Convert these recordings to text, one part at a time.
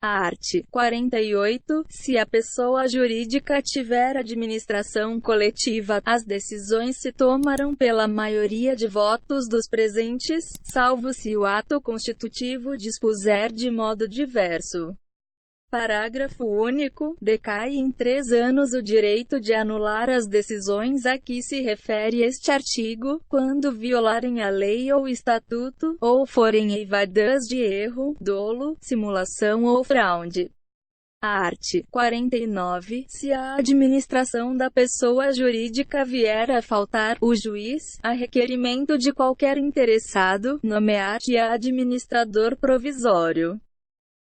Art. 48. Se a pessoa jurídica tiver administração coletiva, as decisões se tomarão pela maioria de votos dos presentes, salvo se o ato constitutivo dispuser de modo diverso. Parágrafo único. Decai em 3 anos o direito de anular as decisões a que se refere este artigo, quando violarem a lei ou estatuto, ou forem eivadas de erro, dolo, simulação ou fraude. Art. 49. Se a administração da pessoa jurídica vier a faltar, o juiz, a requerimento de qualquer interessado, nomear-te administrador provisório.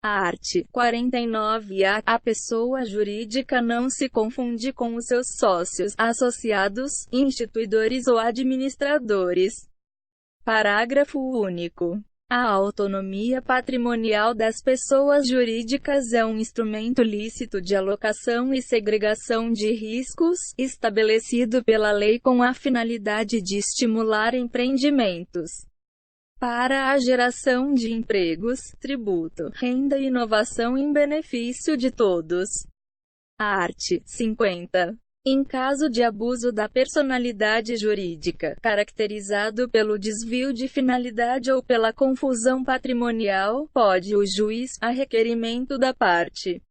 Art. 49. A pessoa jurídica não se confunde com os seus sócios, associados, instituidores ou administradores. Parágrafo único. A autonomia patrimonial das pessoas jurídicas é um instrumento lícito de alocação e segregação de riscos, estabelecido pela lei com a finalidade de estimular empreendimentos para a geração de empregos, tributo, renda e inovação em benefício de todos. Art. 50. Em caso de abuso da personalidade jurídica, caracterizado pelo desvio de finalidade ou pela confusão patrimonial, pode o juiz, a requerimento da parte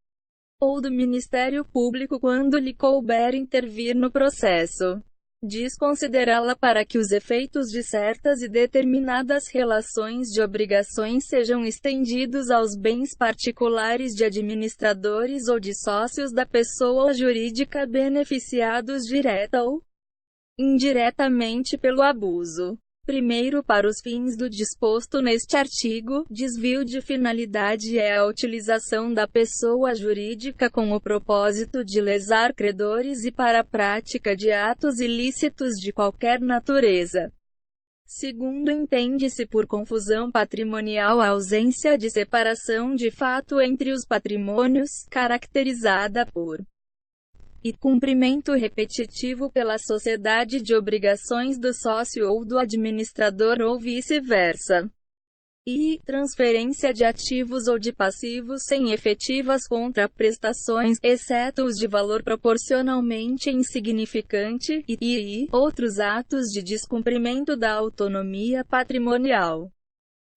ou do Ministério Público, quando lhe couber intervir no processo, desconsiderá-la para que os efeitos de certas e determinadas relações de obrigações sejam estendidos aos bens particulares de administradores ou de sócios da pessoa jurídica beneficiados direta ou indiretamente pelo abuso. Primeiro, para os fins do disposto neste artigo, desvio de finalidade é a utilização da pessoa jurídica com o propósito de lesar credores e para a prática de atos ilícitos de qualquer natureza. Segundo, entende-se por confusão patrimonial a ausência de separação de fato entre os patrimônios, caracterizada por e cumprimento repetitivo pela sociedade de obrigações do sócio ou do administrador ou vice-versa. E transferência de ativos ou de passivos sem efetivas contraprestações, exceto os de valor proporcionalmente insignificante, e outros atos de descumprimento da autonomia patrimonial.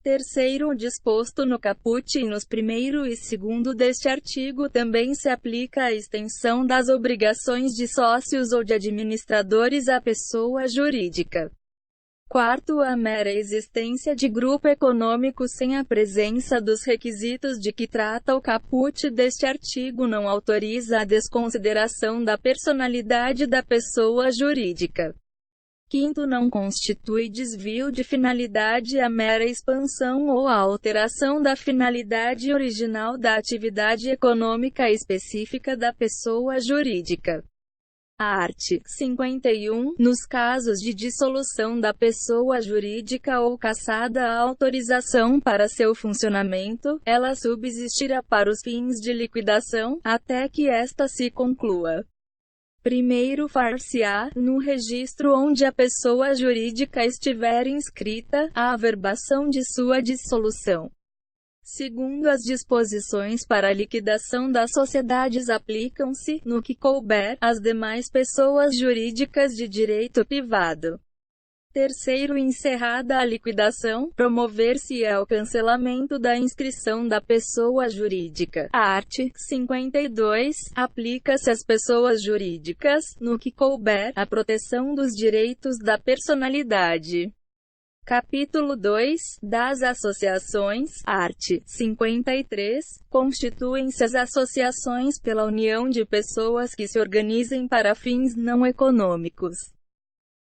Terceiro, o disposto no caput e nos 1º e 2º deste artigo também se aplica à extensão das obrigações de sócios ou de administradores à pessoa jurídica. Quarto, a mera existência de grupo econômico sem a presença dos requisitos de que trata o caput deste artigo não autoriza a desconsideração da personalidade da pessoa jurídica. Quinto, não constitui desvio de finalidade a mera expansão ou a alteração da finalidade original da atividade econômica específica da pessoa jurídica. Art. 51. Nos casos de dissolução da pessoa jurídica ou cassada a autorização para seu funcionamento, ela subsistirá para os fins de liquidação, até que esta se conclua. Primeiro, far-se-á, no registro onde a pessoa jurídica estiver inscrita, a averbação de sua dissolução. Segundo, as disposições para a liquidação das sociedades aplicam-se, no que couber, às demais pessoas jurídicas de direito privado. Terceiro, encerrada a liquidação, promover-se-á o cancelamento da inscrição da pessoa jurídica. Art. 52. Aplica-se às pessoas jurídicas, no que couber, a proteção dos direitos da personalidade. Capítulo 2. Das associações. Art. 53. Constituem-se as associações pela união de pessoas que se organizem para fins não econômicos.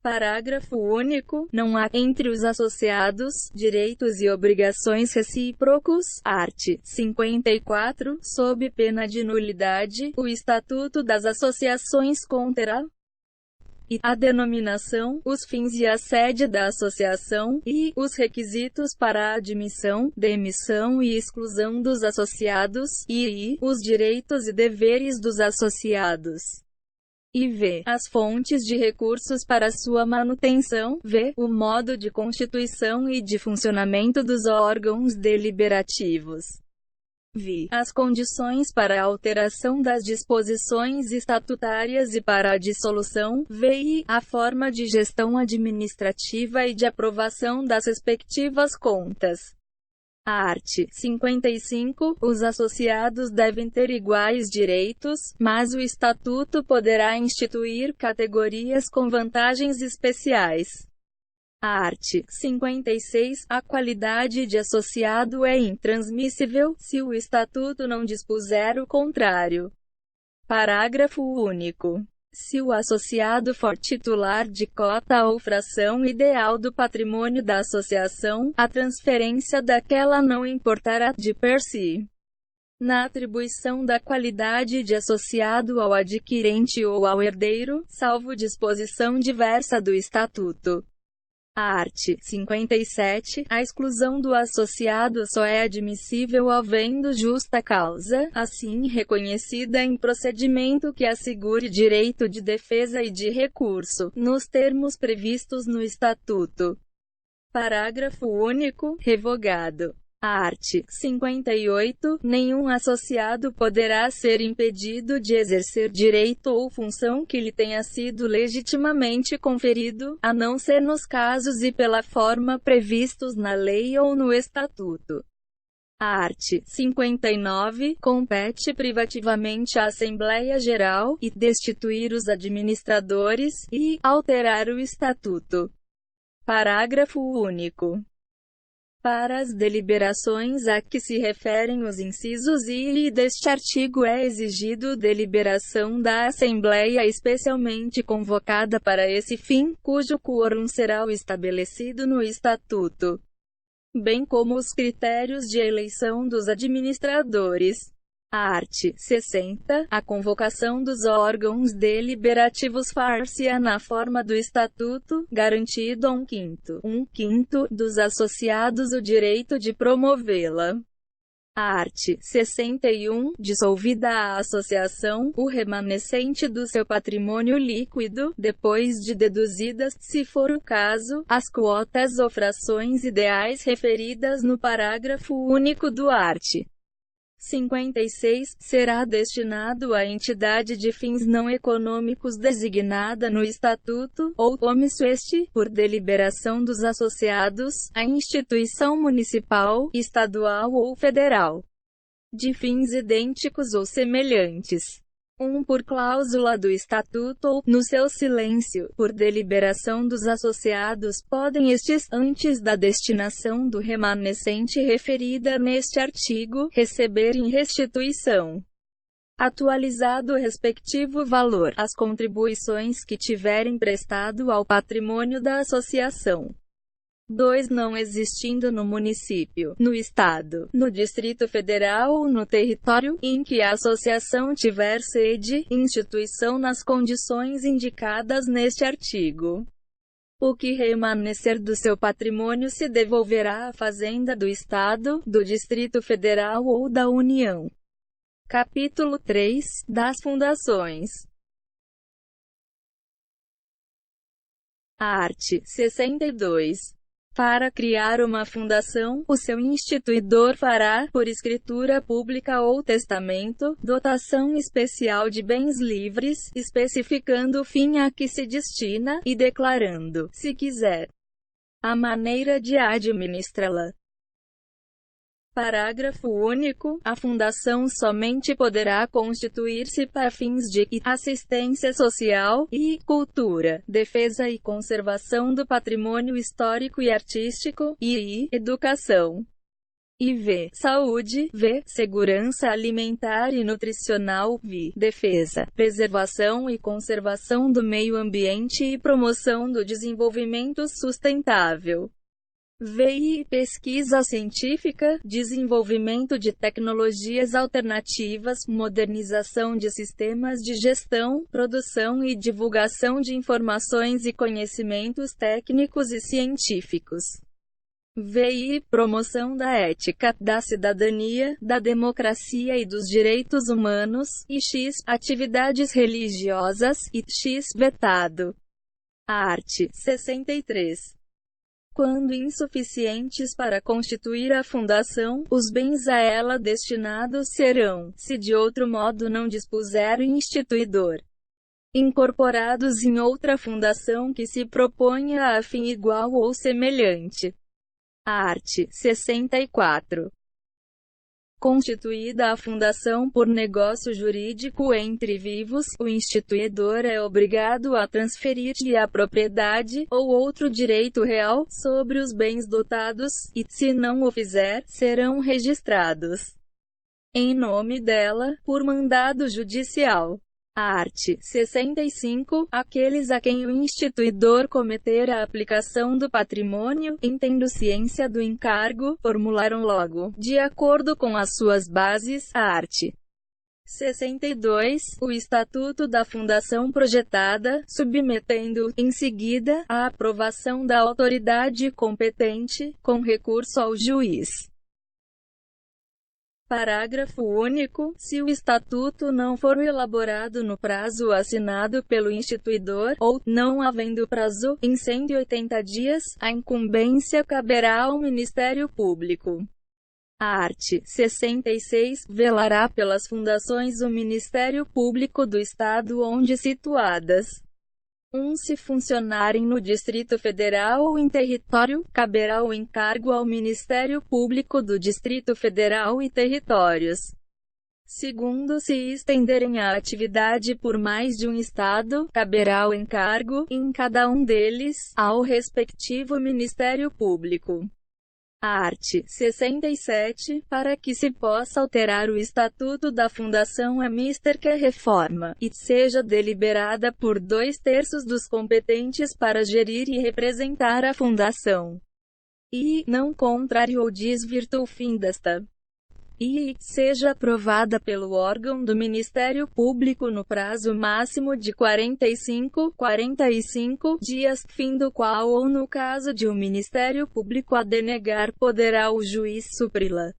Parágrafo único. Não há, entre os associados, direitos e obrigações recíprocos. Art. 54. Sob pena de nulidade, o Estatuto das Associações conterá e a denominação, os fins e a sede da associação, e os requisitos para a admissão, demissão e exclusão dos associados, e os direitos e deveres dos associados. E v. As fontes de recursos para sua manutenção, v. O modo de constituição e de funcionamento dos órgãos deliberativos. vi as condições para a alteração das disposições estatutárias e para a dissolução, vi a forma de gestão administrativa e de aprovação das respectivas contas. Art. 55. Os associados devem ter iguais direitos, mas o Estatuto poderá instituir categorias com vantagens especiais. Art. 56. A qualidade de associado é intransmissível, se o Estatuto não dispuser o contrário. Parágrafo único. Se o associado for titular de cota ou fração ideal do patrimônio da associação, a transferência daquela não importará de per si na atribuição da qualidade de associado ao adquirente ou ao herdeiro, salvo disposição diversa do Estatuto. Art. 57. A exclusão do associado só é admissível havendo justa causa, assim reconhecida em procedimento que assegure direito de defesa e de recurso, nos termos previstos no Estatuto. Parágrafo único. Revogado. Art. 58. Nenhum associado poderá ser impedido de exercer direito ou função que lhe tenha sido legitimamente conferido, a não ser nos casos e pela forma previstos na lei ou no Estatuto. Art. 59. Compete privativamente à Assembleia Geral e destituir os administradores e alterar o Estatuto. Parágrafo único. Para as deliberações a que se referem os incisos I e deste artigo é exigido deliberação da Assembleia especialmente convocada para esse fim, cujo quórum será o estabelecido no Estatuto, bem como os critérios de eleição dos administradores. Art. 60. A convocação dos órgãos deliberativos far-se-á na forma do Estatuto, garantido a um quinto dos associados o direito de promovê-la. Art. 61. Dissolvida a associação, o remanescente do seu patrimônio líquido, depois de deduzidas, se for o caso, as quotas ou frações ideais referidas no parágrafo único do art. 56, será destinado à entidade de fins não econômicos designada no Estatuto, ou omisso este, por deliberação dos associados, à instituição municipal, estadual ou federal, de fins idênticos ou semelhantes. Por cláusula do Estatuto ou, no seu silêncio, por deliberação dos associados, podem estes, antes da destinação do remanescente referida neste artigo, receber em restituição, atualizado o respectivo valor, as contribuições que tiverem prestado ao patrimônio da associação. 2. Não existindo no município, no estado, no Distrito Federal ou no território em que a associação tiver sede, instituição nas condições indicadas neste artigo, o que remanescer do seu patrimônio se devolverá à Fazenda do Estado, do Distrito Federal ou da União. Capítulo 3. Das fundações. Art. 62. Para criar uma fundação, o seu instituidor fará, por escritura pública ou testamento, dotação especial de bens livres, especificando o fim a que se destina, e declarando, se quiser, a maneira de administrá-la. Parágrafo único. A fundação somente poderá constituir-se para fins de assistência social e cultura, defesa e conservação do patrimônio histórico e artístico, e educação. V. Saúde. V. Segurança alimentar e nutricional. V. Defesa, preservação e conservação do meio ambiente e promoção do desenvolvimento sustentável. VI. Pesquisa científica, desenvolvimento de tecnologias alternativas, modernização de sistemas de gestão, produção e divulgação de informações e conhecimentos técnicos e científicos. VI. Promoção da ética, da cidadania, da democracia e dos direitos humanos, e X. Atividades religiosas, e X. Vetado. Art. 63. quando insuficientes para constituir a fundação, os bens a ela destinados serão, se de outro modo não dispuser o instituidor, incorporados em outra fundação que se proponha a fim igual ou semelhante. Art. 64. Constituída a fundação por negócio jurídico entre vivos, o instituidor é obrigado a transferir-lhe a propriedade, ou outro direito real, sobre os bens dotados, e, se não o fizer, serão registrados em nome dela, por mandado judicial. Art. 65. Aqueles a quem o instituidor cometer a aplicação do patrimônio, em tendo ciência do encargo, formularam logo, de acordo com as suas bases, art. 62, o estatuto da fundação projetada, submetendo, em seguida, à aprovação da autoridade competente, com recurso ao juiz. Parágrafo único. Se o estatuto não for elaborado no prazo assinado pelo instituidor, ou, não havendo prazo, em 180 dias, a incumbência caberá ao Ministério Público. Art. 66. Velará pelas fundações o Ministério Público do Estado onde situadas. 1. Se funcionarem no Distrito Federal ou em território, caberá o encargo ao Ministério Público do Distrito Federal e Territórios. 2. Se estenderem a atividade por mais de um estado, caberá o encargo, em cada um deles, ao respectivo Ministério Público. Art. 67. Para que se possa alterar o Estatuto da Fundação é mister que a reforma, e seja deliberada por 2/3 dos competentes para gerir e representar a Fundação, e, não contrário ou desvirtua o fim desta, e, seja aprovada pelo órgão do Ministério Público no prazo máximo de 45 dias, fim do qual ou no caso de o Ministério Público a denegar poderá o juiz supri-la,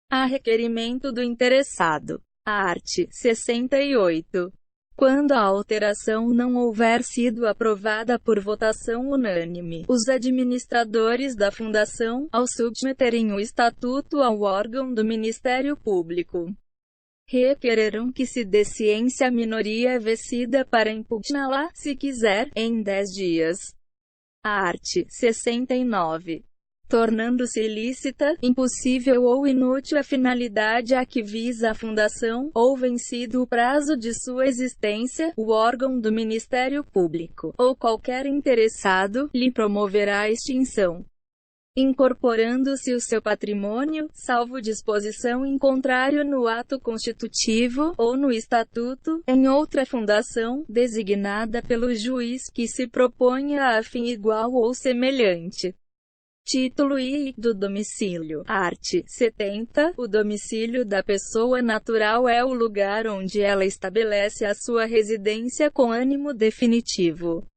a requerimento do interessado. Art. 68. Quando a alteração não houver sido aprovada por votação unânime, os administradores da Fundação, ao submeterem o Estatuto ao órgão do Ministério Público, requererão que se dê ciência à minoria vencida para impugná-la, se quiser, em 10 dias. Art. 69. Tornando-se ilícita, impossível ou inútil a finalidade a que visa a fundação, ou vencido o prazo de sua existência, o órgão do Ministério Público, ou qualquer interessado, lhe promoverá a extinção, incorporando-se o seu patrimônio, salvo disposição em contrário no ato constitutivo, ou no estatuto, em outra fundação, designada pelo juiz, que se proponha a fim igual ou semelhante. Título I. Do domicílio. Art. 70. O domicílio da pessoa natural é o lugar onde ela estabelece a sua residência com ânimo definitivo.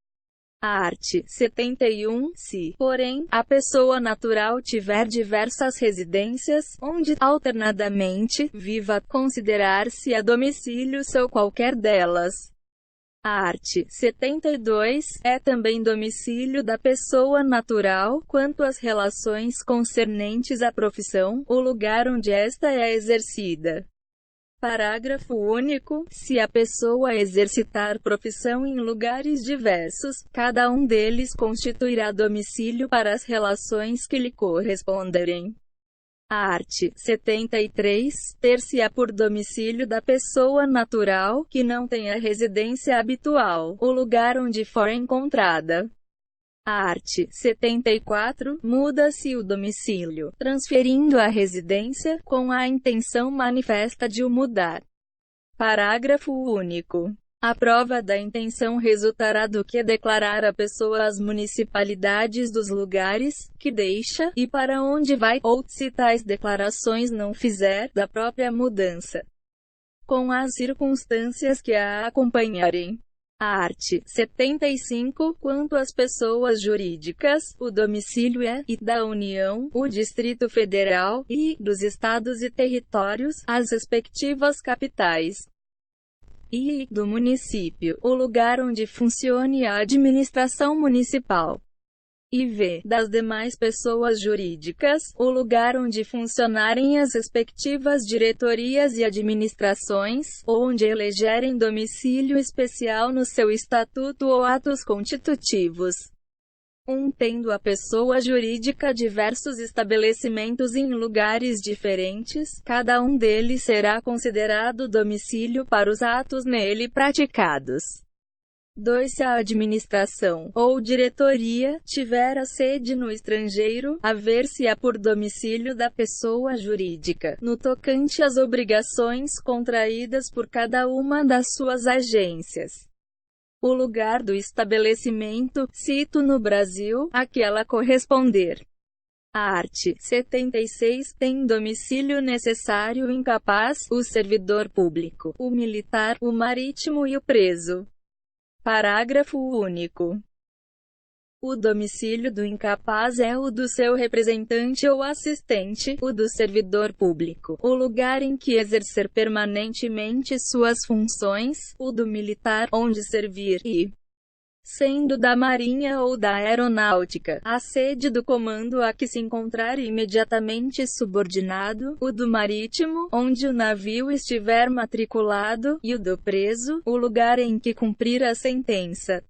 Art. 71. Se, porém, a pessoa natural tiver diversas residências, onde, alternadamente, viva, considerar-se a domicílio seu qualquer delas. Art. 72. É também domicílio da pessoa natural, quanto às relações concernentes à profissão, o lugar onde esta é exercida. Parágrafo único. Se a pessoa exercitar profissão em lugares diversos, cada um deles constituirá domicílio para as relações que lhe corresponderem. Art. 73. Ter-se-á por domicílio da pessoa natural, que não tenha residência habitual, o lugar onde for encontrada. Art. 74. Muda-se o domicílio, transferindo a residência, com a intenção manifesta de o mudar. Parágrafo único. A prova da intenção resultará do que declarar a pessoa às municipalidades dos lugares que deixa e para onde vai, ou, se tais declarações não fizer, da própria mudança, com as circunstâncias que a acompanharem. Art. 75. Quanto às pessoas jurídicas, o domicílio é, e da União, o Distrito Federal, e, dos Estados e Territórios, as respectivas capitais. E, do município, o lugar onde funcione a administração municipal. e v. das demais pessoas jurídicas, o lugar onde funcionarem as respectivas diretorias e administrações, ou onde elegerem domicílio especial no seu estatuto ou atos constitutivos. Tendo a pessoa jurídica diversos estabelecimentos em lugares diferentes, cada um deles será considerado domicílio para os atos nele praticados. 2. Se a administração, ou diretoria, tiver a sede no estrangeiro, haver-se-á por domicílio da pessoa jurídica, no tocante às obrigações contraídas por cada uma das suas agências. O lugar do estabelecimento, cito no Brasil, a que ela corresponder. A art. 76. Tem domicílio necessário incapaz, o servidor público, o militar, o marítimo e o preso. Parágrafo único. O domicílio do incapaz é o do seu representante ou assistente, o do servidor público, o lugar em que exercer permanentemente suas funções, o do militar, onde servir, e, sendo da Marinha ou da Aeronáutica, a sede do comando a que se encontrar imediatamente subordinado, o do marítimo, onde o navio estiver matriculado, e o do preso, o lugar em que cumprir a sentença.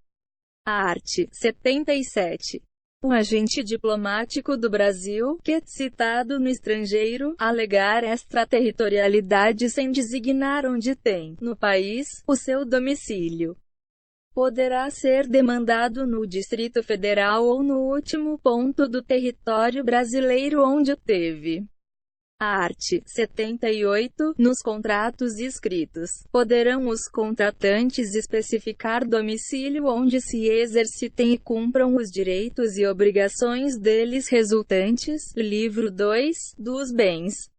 A art. 77. O agente diplomático do Brasil, que, citado no estrangeiro, alegar extraterritorialidade sem designar onde tem, no país, o seu domicílio, poderá ser demandado no Distrito Federal ou no último ponto do território brasileiro onde o teve. A art. 78. Nos contratos escritos, poderão os contratantes especificar domicílio onde se exercitem e cumpram os direitos e obrigações deles resultantes, livro 2, dos bens.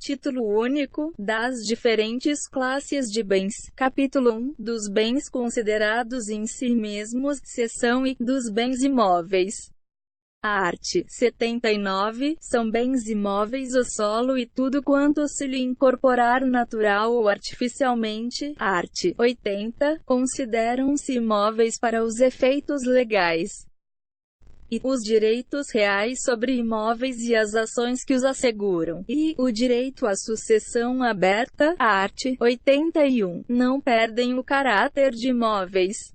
Título único, das diferentes classes de bens. Capítulo 1, dos bens considerados em si mesmos, seção I, dos bens imóveis. A art. 79. São bens imóveis o solo e tudo quanto se lhe incorporar natural ou artificialmente. A art. 80. Consideram-se imóveis para os efeitos legais e os direitos reais sobre imóveis e as ações que os asseguram, e o direito à sucessão aberta. A art. 81. Não perdem o caráter de imóveis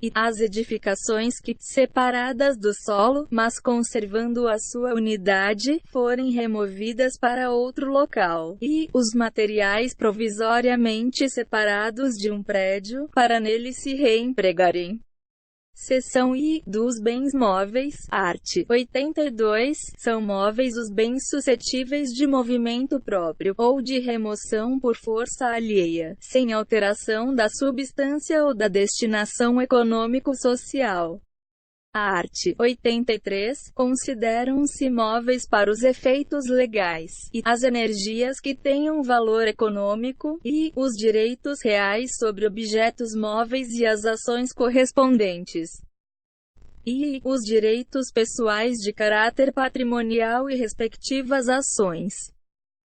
e as edificações que, separadas do solo, mas conservando a sua unidade, forem removidas para outro local, e os materiais provisoriamente separados de um prédio, para nele se reempregarem. Seção I, dos bens móveis. Art. 82. São móveis os bens suscetíveis de movimento próprio, ou de remoção por força alheia, sem alteração da substância ou da destinação econômico-social. A art. 83. Consideram-se móveis para os efeitos legais, e as energias que tenham valor econômico, e os direitos reais sobre objetos móveis e as ações correspondentes, e os direitos pessoais de caráter patrimonial e respectivas ações.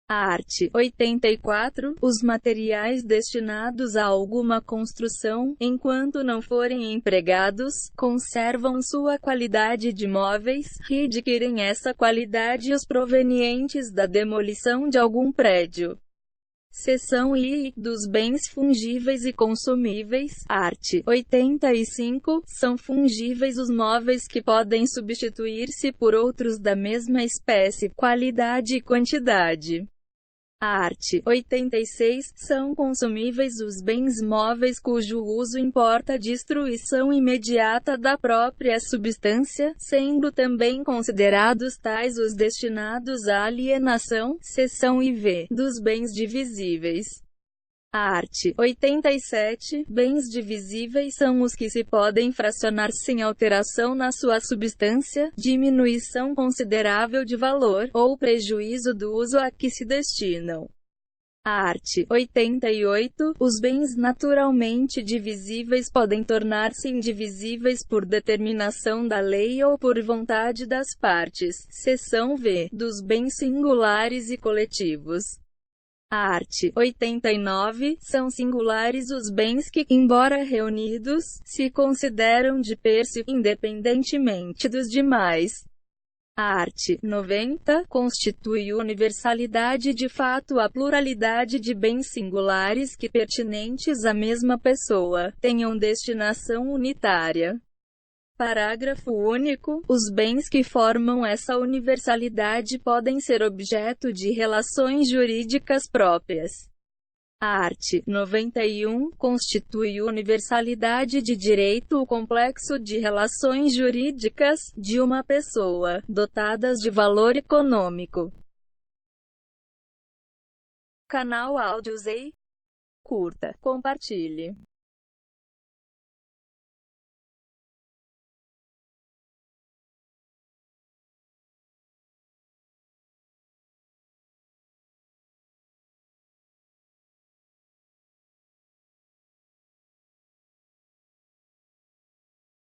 A art. 84. Os materiais destinados a alguma construção, enquanto não forem empregados, conservam sua qualidade de móveis, readquirem essa qualidade os provenientes da demolição de algum prédio. Seção I, dos bens fungíveis e consumíveis. Art. 85. São fungíveis os móveis que podem substituir-se por outros da mesma espécie, qualidade e quantidade. A art. 86. São consumíveis os bens móveis cujo uso importa a destruição imediata da própria substância, sendo também considerados tais os destinados à alienação. Seção IV, dos bens divisíveis. A art. 87. Bens divisíveis são os que se podem fracionar sem alteração na sua substância, diminuição considerável de valor, ou prejuízo do uso a que se destinam. A art. 88. Os bens naturalmente divisíveis podem tornar-se indivisíveis por determinação da lei ou por vontade das partes. Seção V, dos bens singulares e coletivos. Art. 89. São singulares os bens que, embora reunidos, se consideram de per se, independentemente dos demais. Art. 90. Constitui universalidade de fato a pluralidade de bens singulares que, pertinentes à mesma pessoa, tenham destinação unitária. Parágrafo único. Os bens que formam essa universalidade podem ser objeto de relações jurídicas próprias. Art. 91. Constitui universalidade de direito o complexo de relações jurídicas de uma pessoa, dotadas de valor econômico. Canal Áudios. Curta, compartilhe.